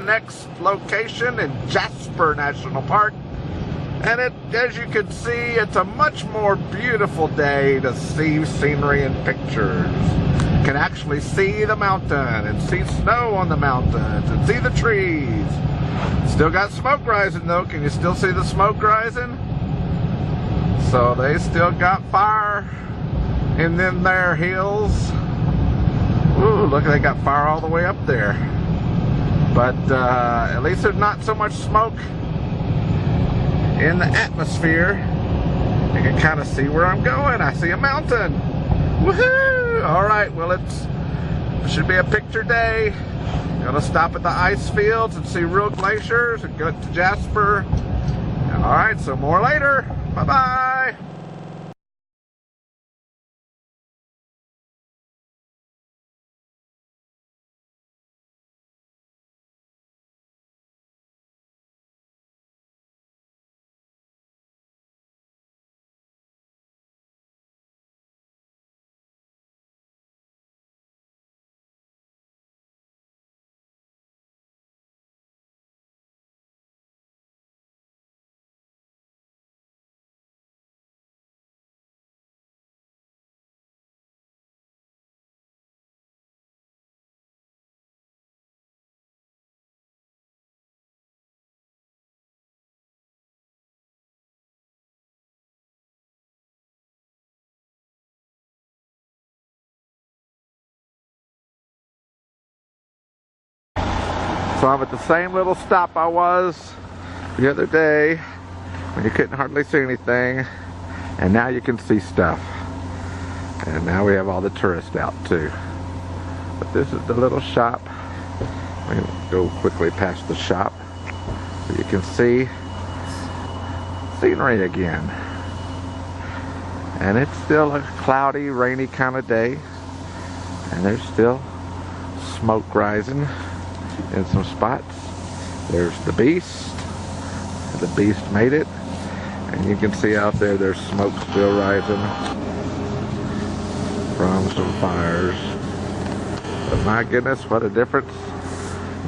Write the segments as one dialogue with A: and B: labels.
A: next location in Jasper National Park. And as you can see, it's a much more beautiful day to see scenery and pictures. You can actually see the mountain and see snow on the mountains and see the trees. Still got smoke rising though. Can you still see the smoke rising? So they still got fire in them there hills. Ooh, look, they got fire all the way up there. But at least there's not so much smoke in the atmosphere. You can kind of see where I'm going. I see a mountain. Woohoo! Alright, well it should be a picture day. Gonna stop at the ice fields and see real glaciers and go to Jasper. Alright, so more later. Bye-bye. So I'm at the same little stop I was the other day when you couldn't hardly see anything, and now you can see stuff. And now we have all the tourists out too. But this is the little shop. We go quickly past the shop so you can see scenery again. And it's still a cloudy, rainy kind of day, and there's still smoke rising in some spots. There's the beast. The beast made it, and you can see out there there's smoke still rising from some fires. But my goodness, what a difference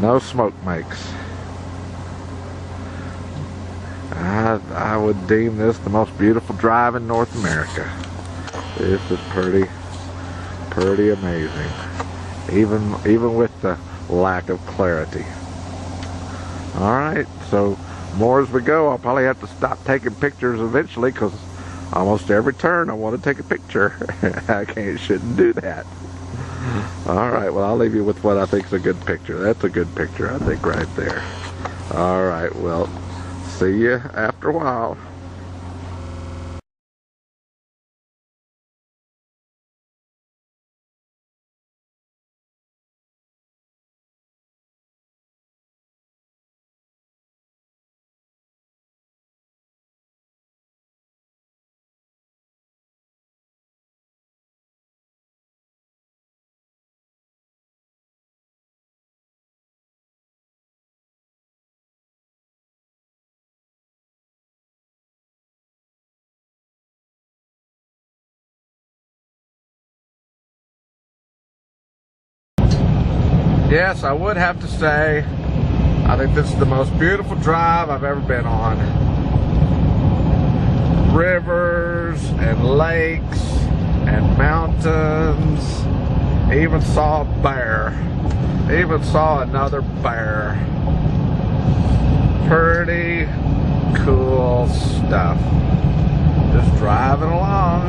A: no smoke makes. I would deem this the most beautiful drive in North America. This is pretty amazing, even with the lack of clarity. Alright, so more as we go. I'll probably have to stop taking pictures eventually, because almost every turn I want to take a picture. Shouldn't do that. Alright, well, I'll leave you with what I think is a good picture. That's a good picture, I think, right there. Alright, well, see you after a while. Yes, I would have to say, I think this is the most beautiful drive I've ever been on. Rivers and lakes and mountains. Even saw a bear. Even saw another bear. Pretty cool stuff. Just driving along,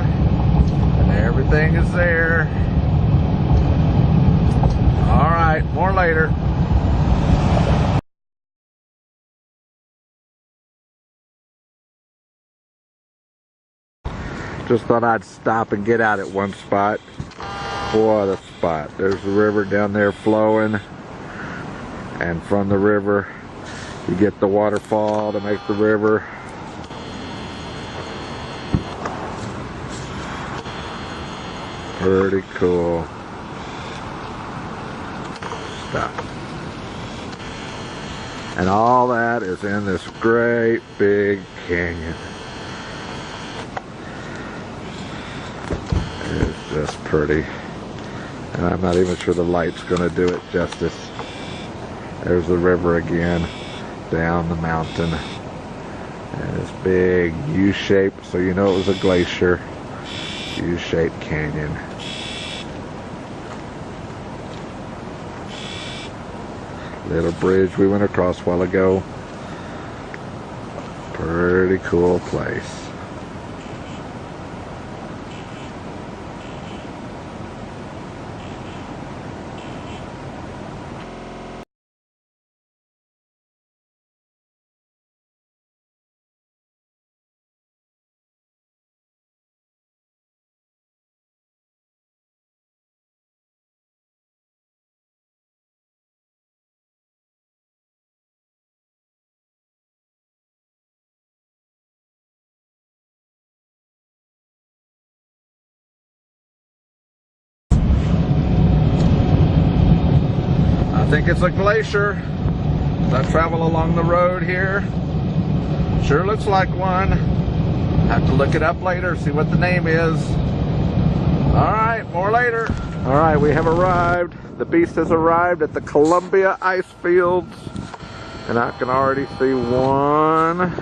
A: and everything is there. Alright, more later. Just thought I'd stop and get out at one spot. What a spot. There's the river down there flowing. And from the river, you get the waterfall to make the river. Pretty cool stuff. And all that is in this great big canyon. It's just pretty. And I'm not even sure the light's going to do it justice. There's the river again, down the mountain. And this big U-shape, so you know it was a glacier. U-shaped canyon. Little bridge we went across a while ago. Pretty cool place. I think it's a glacier. As I travel along the road here, sure looks like one. Have to look it up later, see what the name is. All right, more later. All right, we have arrived. The beast has arrived at the Columbia Ice Fields. And I can already see 1,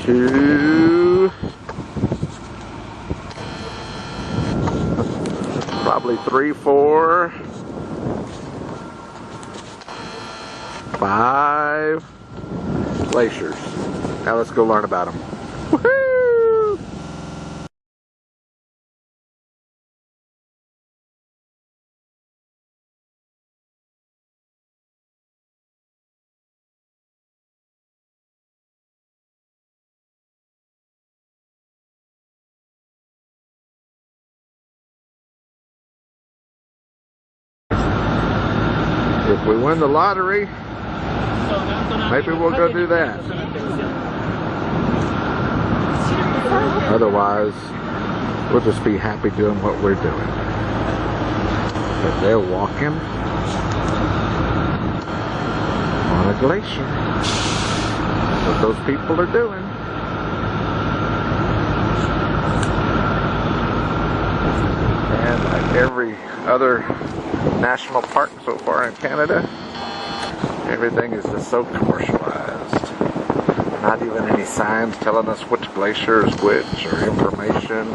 A: 2, probably 3, 4, 5 glaciers. Now let's go learn about them. Woohoo! If we win the lottery, maybe we'll go do that. Otherwise, we'll just be happy doing what we're doing. But they're walking on a glacier. That's what those people are doing. And like every other national park so far in Canada, everything is just so commercialized. Not even any signs telling us which glacier is which or information.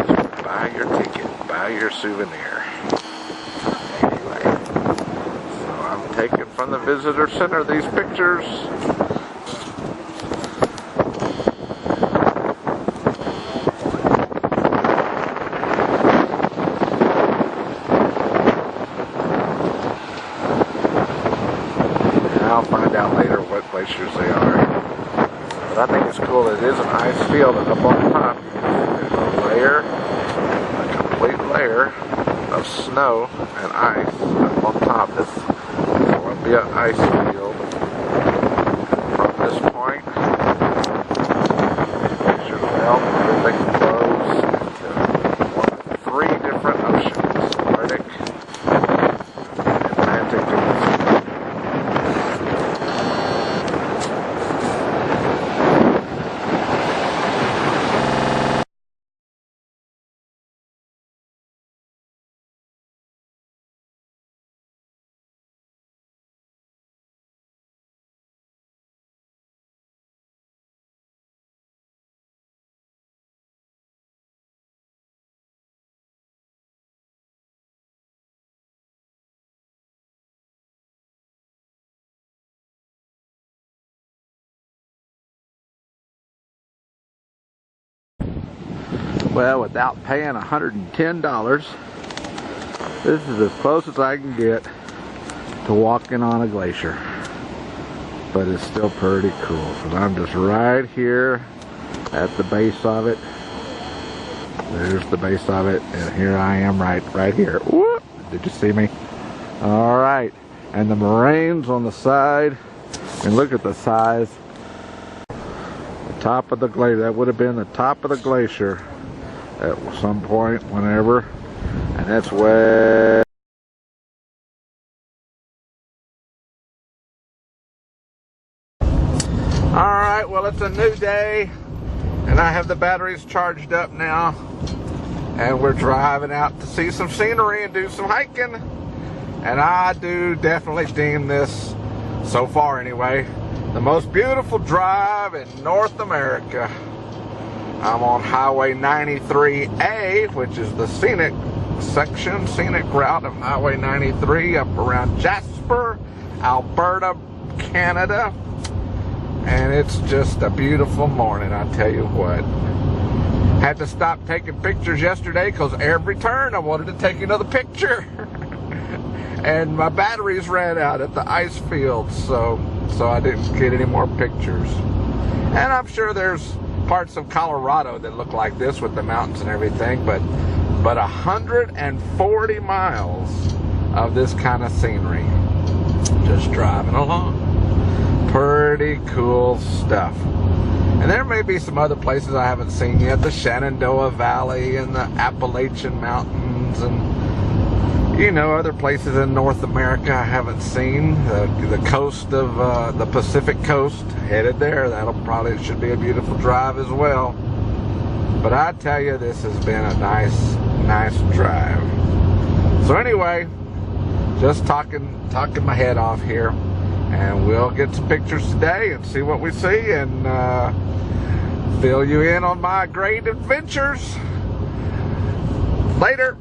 A: Just buy your ticket, buy your souvenir. Anyway, so I'm taking from the visitor center these pictures. I'll find out later what glaciers they are. But I think it's cool. It is an ice field, and up on top there's a layer, a complete layer of snow and ice up on top. This Columbia Ice Field. And from this point, glaciers melt, everything flows into 3 different oceans: Arctic, Atlantic, and Pacific. Well, without paying $110, this is as close as I can get to walking on a glacier. But it's still pretty cool. So I'm just right here at the base of it. There's the base of it, and here I am right here. Whoop! Did you see me? All right, and the moraines on the side, and look at the size. The top of the glacier, that would have been the top of the glacier at some point, whenever, and that's way. Alright, well, it's a new day, and I have the batteries charged up now. and we're driving out to see some scenery and do some hiking. And I do definitely deem this, so far anyway, the most beautiful drive in North America. I'm on Highway 93A, which is the scenic route of Highway 93 up around Jasper, Alberta, Canada. And it's just a beautiful morning, I tell you what. Had to stop taking pictures yesterday because every turn I wanted to take another picture. And my batteries ran out at the ice field, so I didn't get any more pictures. And I'm sure there's parts of Colorado that look like this with the mountains and everything, but 140 miles of this kind of scenery, just driving along. Pretty cool stuff. And there may be some other places I haven't seen yet, the Shenandoah Valley and the Appalachian Mountains, and you know, other places in North America I haven't seen. The coast of the Pacific coast, headed there. Should be a beautiful drive as well. But I tell you, this has been a nice drive. So anyway, just talking my head off here, and we'll get some pictures today and see what we see, and fill you in on my great adventures. Later.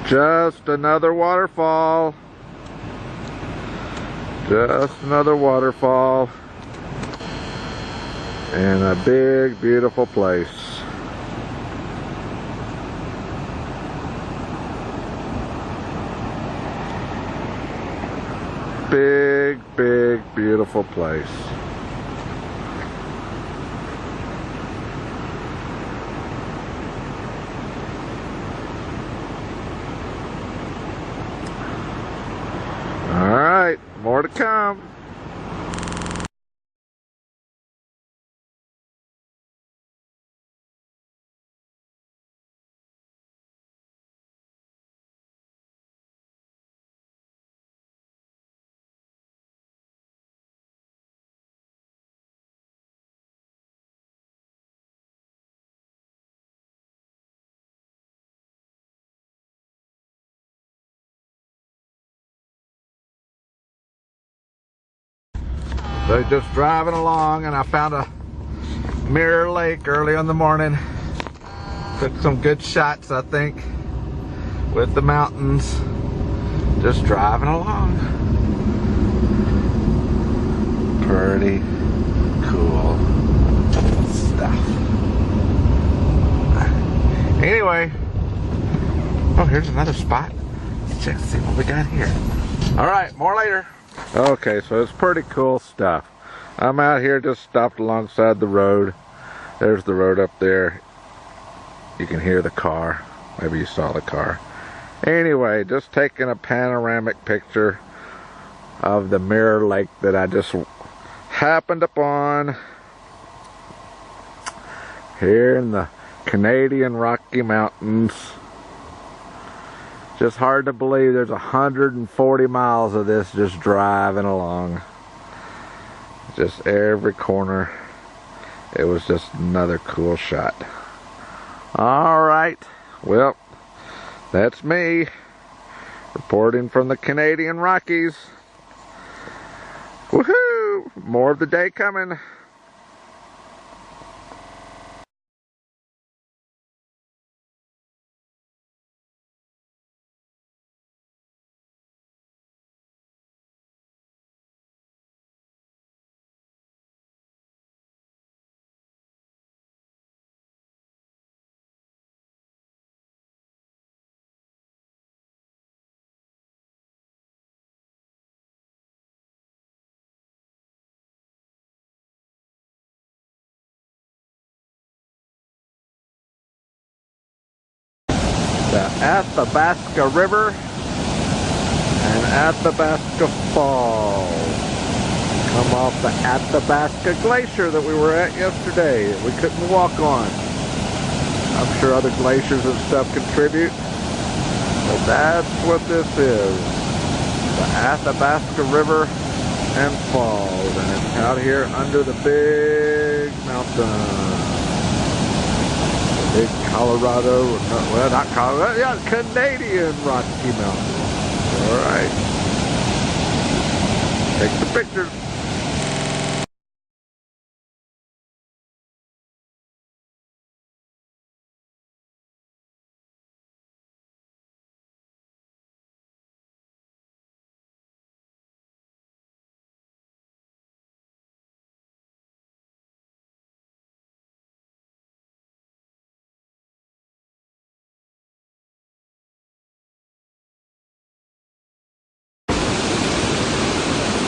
A: Just another waterfall. Just another waterfall. And a big, beautiful place. Big, big, beautiful place. Alright, more to come. So just driving along, and I found a Mirror Lake early in the morning. Took some good shots, I think, with the mountains. Just driving along. Pretty cool stuff. Anyway, oh, here's another spot. Let's check and see what we got here. All right, more later. Okay, so it's pretty cool stuff. I'm out here just stopped alongside the road. There's the road up there. You can hear the car. Maybe you saw the car. Anyway, just taking a panoramic picture of the Mirror Lake that I just happened upon here in the Canadian Rocky Mountains. Just hard to believe there's 140 miles of this just driving along. Just every corner. It was just another cool shot. Alright, well, that's me reporting from the Canadian Rockies. Woohoo! More of the day coming. The Athabasca River and Athabasca Falls. Come off the Athabasca Glacier that we were at yesterday that we couldn't walk on. I'm sure other glaciers and stuff contribute, but that's what this is. The Athabasca River and Falls, and it's out here under the big mountain. The big Colorado, well, not Colorado, yeah, Canadian Rocky Mountain. All right. Take the pictures.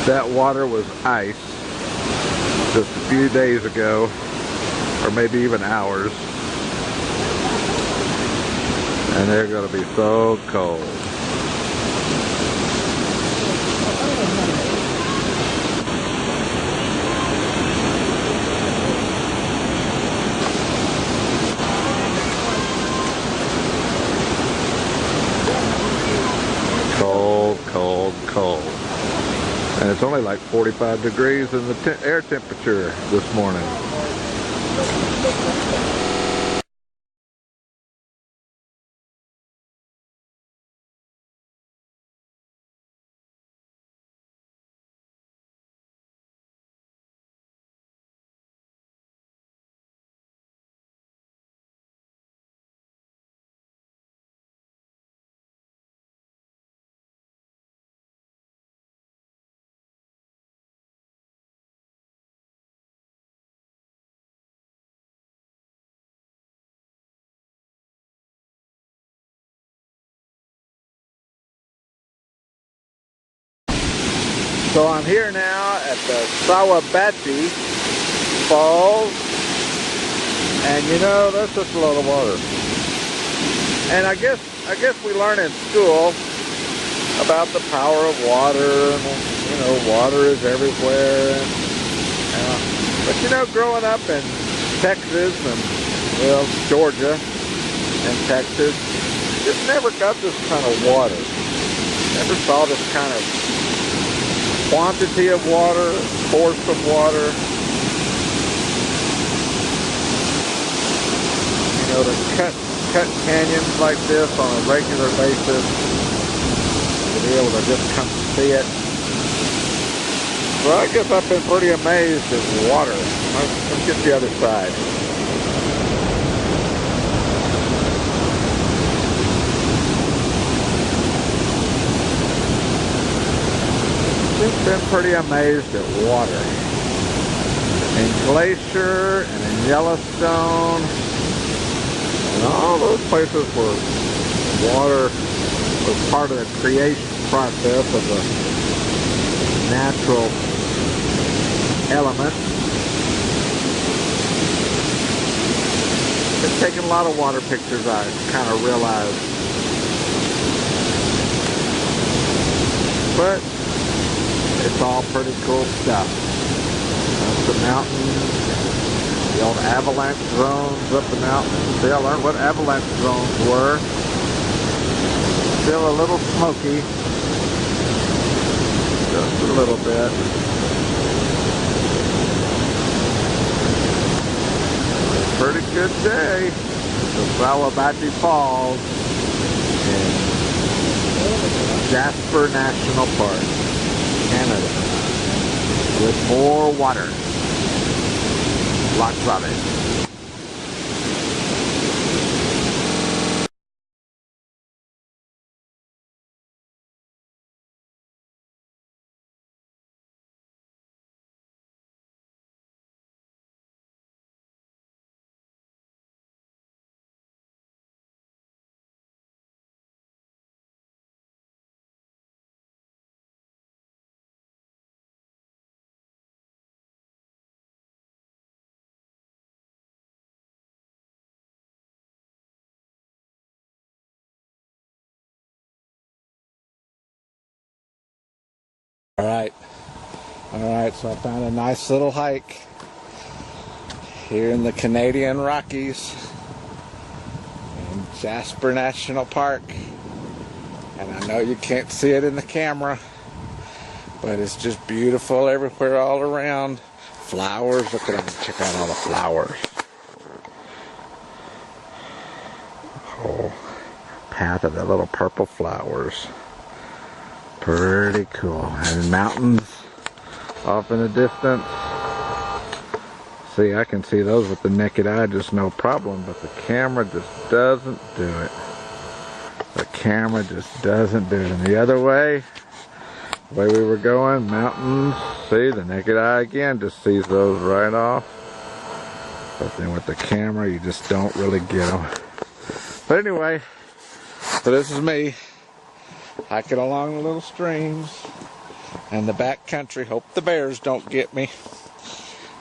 A: That water was ice just a few days ago, or maybe even hours, and they're going to be so cold. Cold, cold, cold. And it's only like 45 degrees in the air temperature this morning. So I'm here now at the Sawabati Falls, and you know, that's just a lot of water. And I guess we learn in school about the power of water, and you know, water is everywhere. But you know, growing up in Texas and, well, Georgia and Texas, just never got this kind of water. Never saw this kind of quantity of water, force of water. You know, to cut canyons like this on a regular basis, to be able to just come see it. Well, I guess I've been pretty amazed at water. Let's get the other side. Just been pretty amazed at water. In Glacier and in Yellowstone and all those places where water was part of the creation process of the natural element. Been taking a lot of water pictures, I kind of realized. But it's all pretty cool stuff. That's the mountains, the old avalanche zones up the mountains. See, I learned what avalanche zones were. Still a little smoky. Just a little bit. Pretty good day. The Sawabati Falls in Jasper National Park, Canada, with more water. Lots of it. Alright, so I found a nice little hike here in the Canadian Rockies in Jasper National Park. And I know you can't see it in the camera, But it's just beautiful everywhere all around. Flowers, look at them, check out all the flowers. Oh, path of the little purple flowers. Pretty cool. And mountains off in the distance. See, I can see those with the naked eye just no problem, but the camera just doesn't do it. The camera just doesn't do it. And the other way, the way we were going, mountains, see, the naked eye again just sees those right off. But then with the camera, you just don't really get them. But anyway, so this is me hiking along the little streams and the back country. Hope the bears don't get me.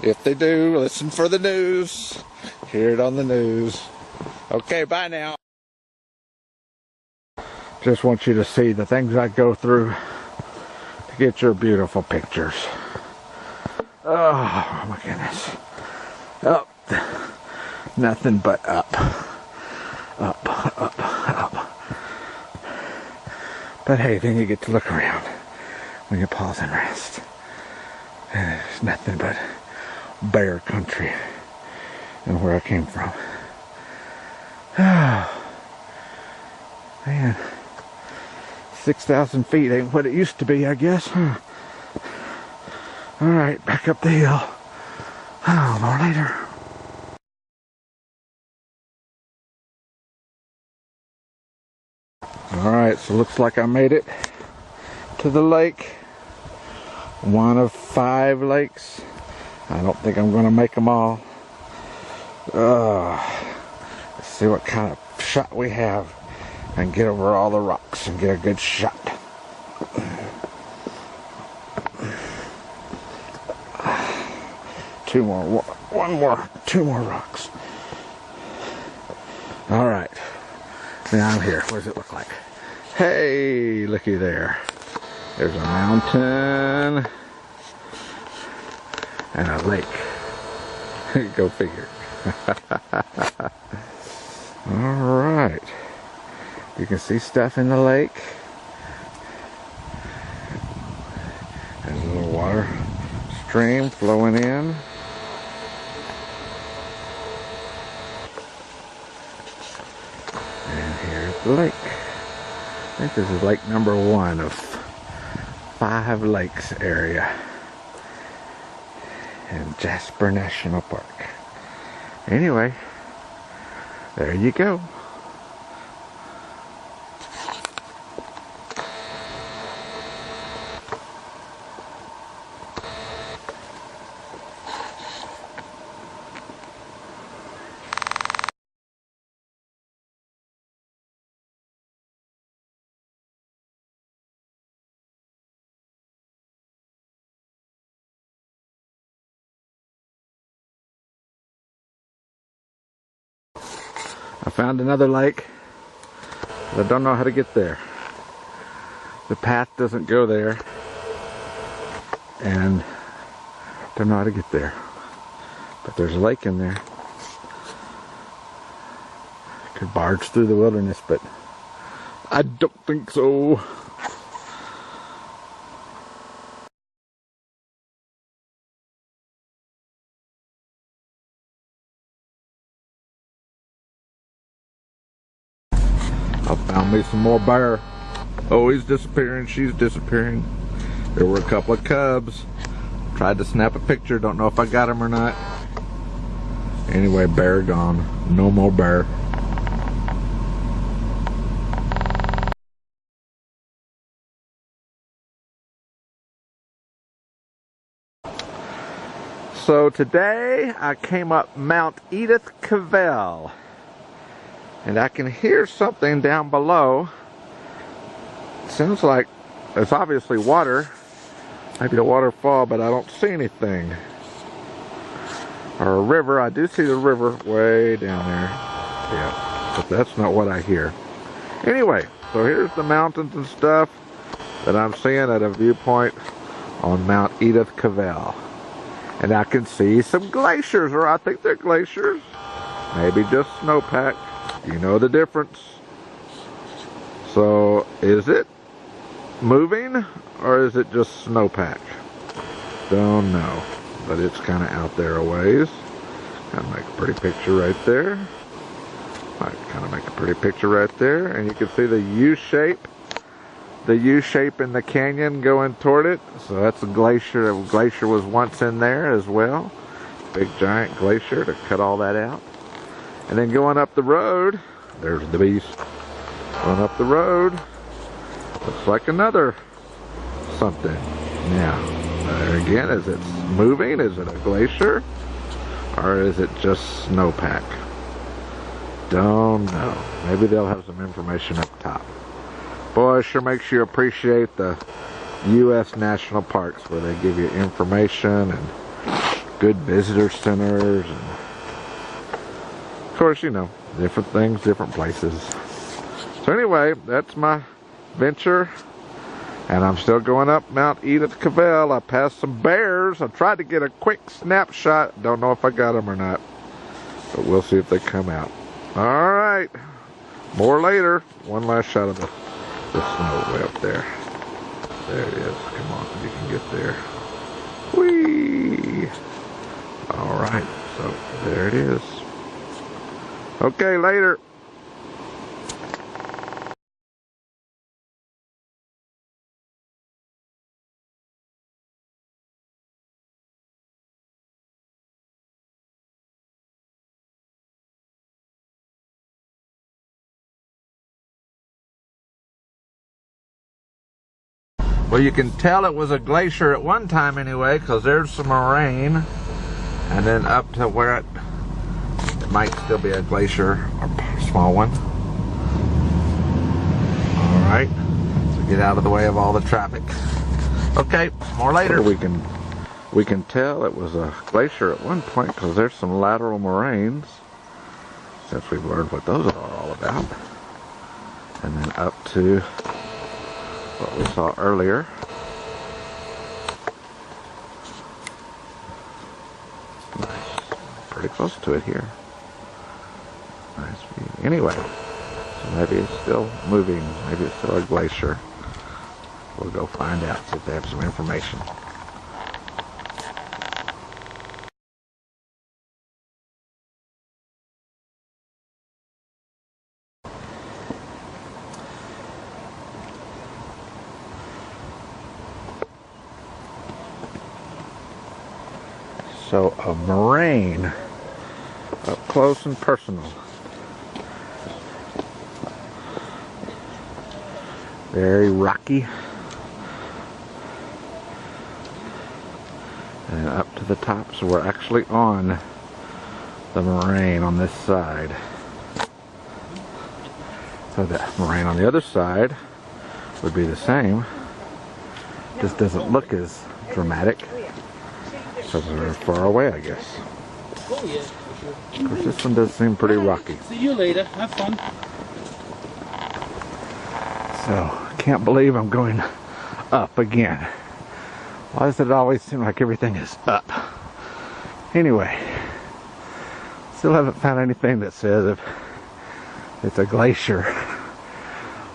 A: If they do, listen for the news. Hear it on the news. Okay, bye now. Just want you to see the things I go through to get your beautiful pictures. Oh my goodness. Up. Nothing but up. Up, up, up. But hey, then you get to look around when you pause and rest. And there's nothing but bear country and where I came from. Oh, man. 6,000 feet ain't what it used to be, I guess. Alright, back up the hill. Oh, more later. Alright, so looks like I made it to the lake. One of 5 lakes. I don't think I'm going to make them all. Let's see what kind of shot we have and get over all the rocks and get a good shot. Two more, one more, 2 more rocks. Alright, now I'm here. What does it look like? Hey, looky there. There's a mountain and a lake. Go figure. Alright. You can see stuff in the lake. There's a little water stream flowing in. And here's the lake. I think this is lake number 1 of 5 lakes area in Jasper National Park. Anyway, there you go. I found another lake, but I don't know how to get there. The path doesn't go there, and I don't know how to get there. But there's a lake in there. I could barge through the wilderness, but I don't think so. I found me some more bear. Oh, he's disappearing, she's disappearing. There were a couple of cubs. Tried to snap a picture, don't know if I got him or not. Anyway, bear gone. No more bear. So today I came up Mount Edith Cavell. And I can hear something down below. It sounds like it's obviously water. Maybe a waterfall, but I don't see anything. Or a river. I do see the river way down there. Yeah, but that's not what I hear. Anyway, so here's the mountains and stuff that I'm seeing at a viewpoint on Mount Edith Cavell. And I can see some glaciers, or I think they're glaciers. Maybe just snowpack. You know the difference. So, is it moving or is it just snowpack? Don't know, but it's kind of out there a ways. Kind of make a pretty picture right there. Might kind of make a pretty picture right there, and you can see the U shape. The U shape in the canyon going toward it. So that's a glacier. The glacier was once in there as well. Big giant glacier to cut all that out. And then going up the road, there's the beast. Going up the road, looks like another something. Now, there again, is it moving? Is it a glacier? Or is it just snowpack? Don't know. Maybe they'll have some information up top. Boy, it sure makes you appreciate the U.S. national parks where they give you information and good visitor centers. And of course, you know, different things, different places. So anyway, that's my venture. And I'm still going up Mount Edith Cavell. I passed some bears. I tried to get a quick snapshot. Don't know if I got them or not. But we'll see if they come out. Alright. More later. One last shot of the snow way up there. There it is. Come on, if you can get there. Whee! Alright. So, there it is. Okay, later. Well, you can tell it was a glacier at one time anyway, because there's some moraine, and then up to where it might still be a glacier, or a small one. Alright, so get out of the way of all the traffic. Okay, more later. We can tell it was a glacier at one point, because there's some lateral moraines, since we've learned what those are all about. And then up to what we saw earlier. Nice. Pretty close to it here. Nice view. Anyway, so maybe it's still moving. Maybe it's still a glacier. We'll go find out, see if they have some information. So a moraine up close and personal. Very rocky. And up to the top, so we're actually on the moraine on this side. So the moraine on the other side would be the same. Just doesn't look as dramatic. Because they're far away, I guess.
B: Oh yeah, for sure.
A: Of course, this one does seem pretty rocky.
B: See you later. Have fun.
A: So, can't believe I'm going up again. Why does it always seem like everything is up? Anyway, still haven't found anything that says if it's a glacier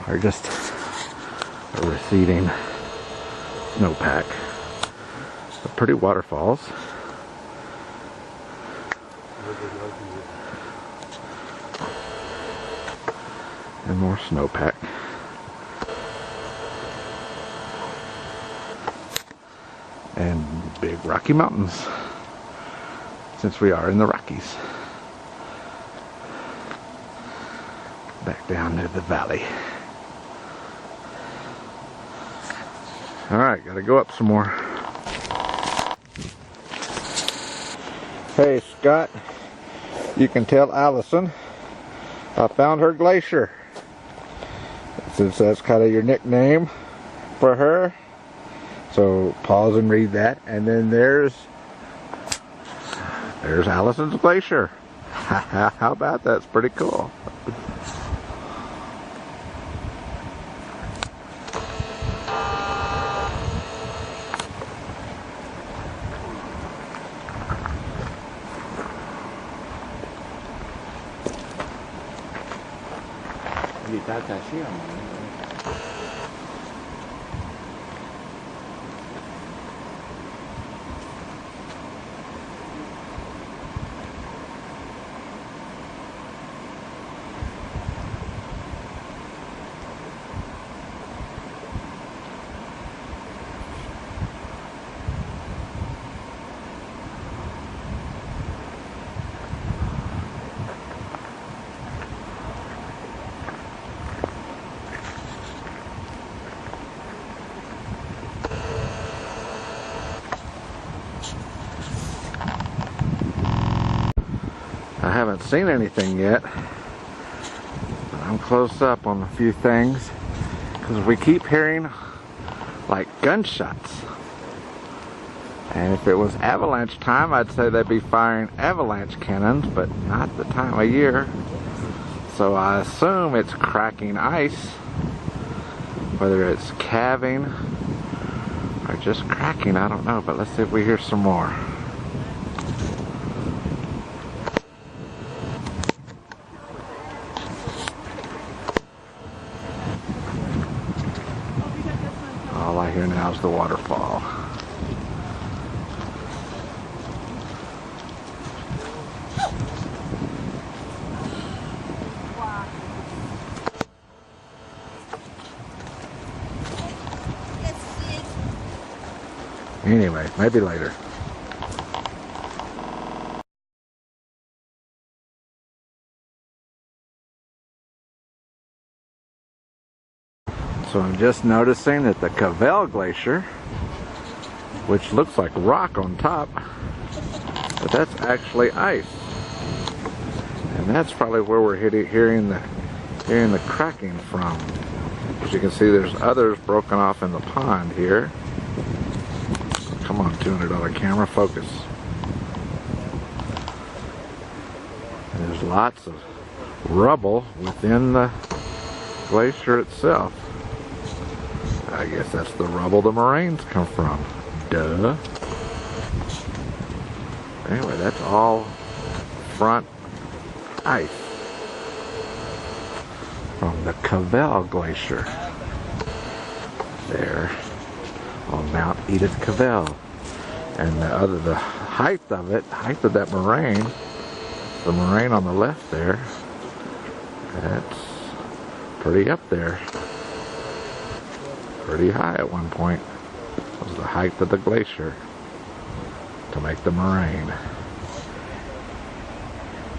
A: or just a receding snowpack. But pretty waterfalls. And more snowpack. And big Rocky Mountains, since we are in the Rockies. Back down to the valley. Alright, gotta go up some more. Hey Scott, you can tell Allison I found her glacier. Since that's kind of your nickname for her. So pause and read that. And then there's Allison's glacier. How about that? It's pretty cool. seen anything yet. But I'm close up on a few things because we keep hearing like gunshots. And if it was avalanche time, I'd say they'd be firing avalanche cannons, but not the time of year. So I assume it's cracking ice, whether it's calving or just cracking, I don't know. But let's see if we hear some more. All I hear now is the waterfall. Anyway, maybe later. So I'm just noticing that the Cavell Glacier, which looks like rock on top, but that's actually ice. And that's probably where we're hearing the cracking from. As you can see, there's others broken off in the pond here. Come on, $200 camera, focus. And there's lots of rubble within the glacier itself. I guess that's the rubble the moraines come from. Duh. Anyway, that's all front ice from the Cavell Glacier there on Mount Edith Cavell. And the height of that moraine, the moraine on the left there, that's pretty up there. Pretty high at one point. Was the height of the glacier to make the moraine.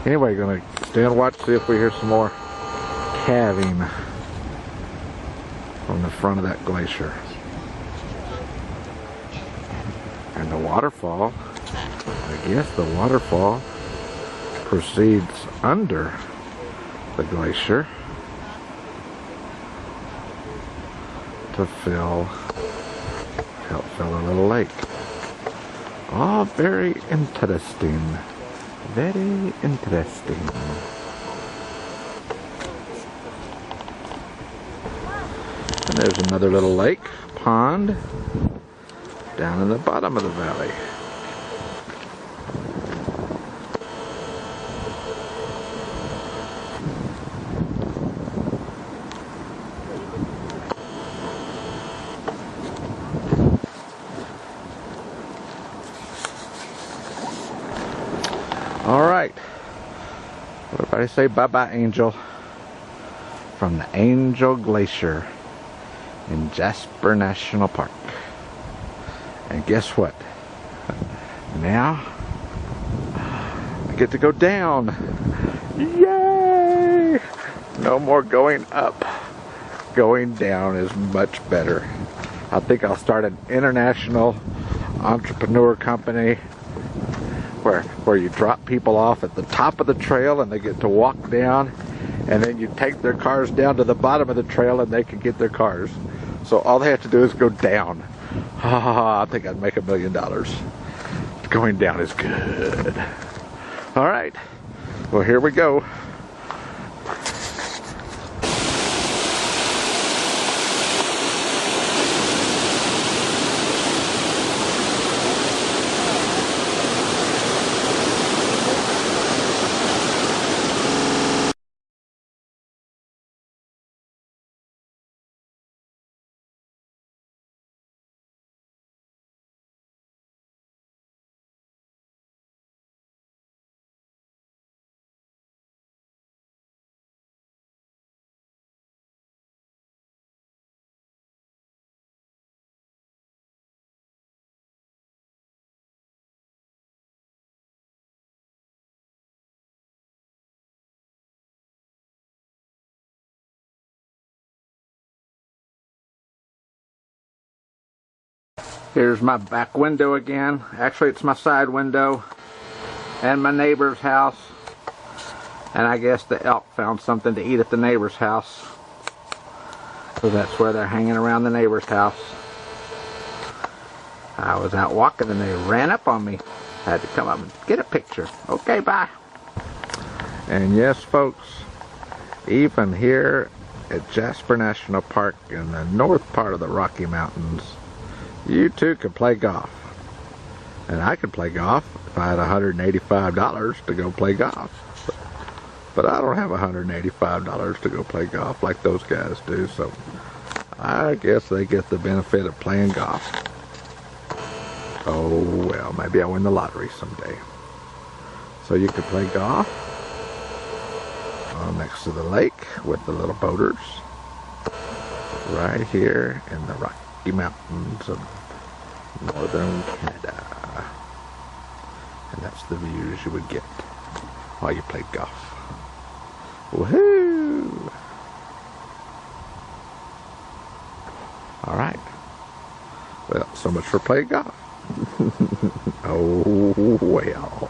A: Anyway, gonna stand watch, see if we hear some more calving from the front of that glacier. And the waterfall, I guess the waterfall proceeds under the glacier to fill a little lake. Oh, very interesting. Very interesting. And there's another little lake, pond, down in the bottom of the valley. All right. Everybody say bye-bye, Angel. From the Angel Glacier in Jasper National Park. And guess what? Now I get to go down. Yay! No more going up. Going down is much better. I think I'll start an international entrepreneur company where you drop people off at the top of the trail and they get to walk down, and then you take their cars down to the bottom of the trail and they can get their cars. So all they have to do is go down. I think I'd make $1 million. Going down is good. All right. Well, here we go. Here's my back window again. Actually, it's my side window and my neighbor's house. And I guess the elk found something to eat at the neighbor's house. So that's where they're hanging around the neighbor's house. I was out walking and they ran up on me. I had to come up and get a picture. Okay, bye. And yes, folks, even here at Jasper National Park in the north part of the Rocky Mountains, you too can play golf. And I could play golf if I had $185 to go play golf. But I don't have $185 to go play golf like those guys do, so I guess they get the benefit of playing golf. Oh well, maybe I'll win the lottery someday. So you can play golf next to the lake with the little boaters right here in the Rocky Mountains of northern Canada. And that's the views you would get while you played golf. Woohoo! Alright. Well, so much for playing golf. Oh, well.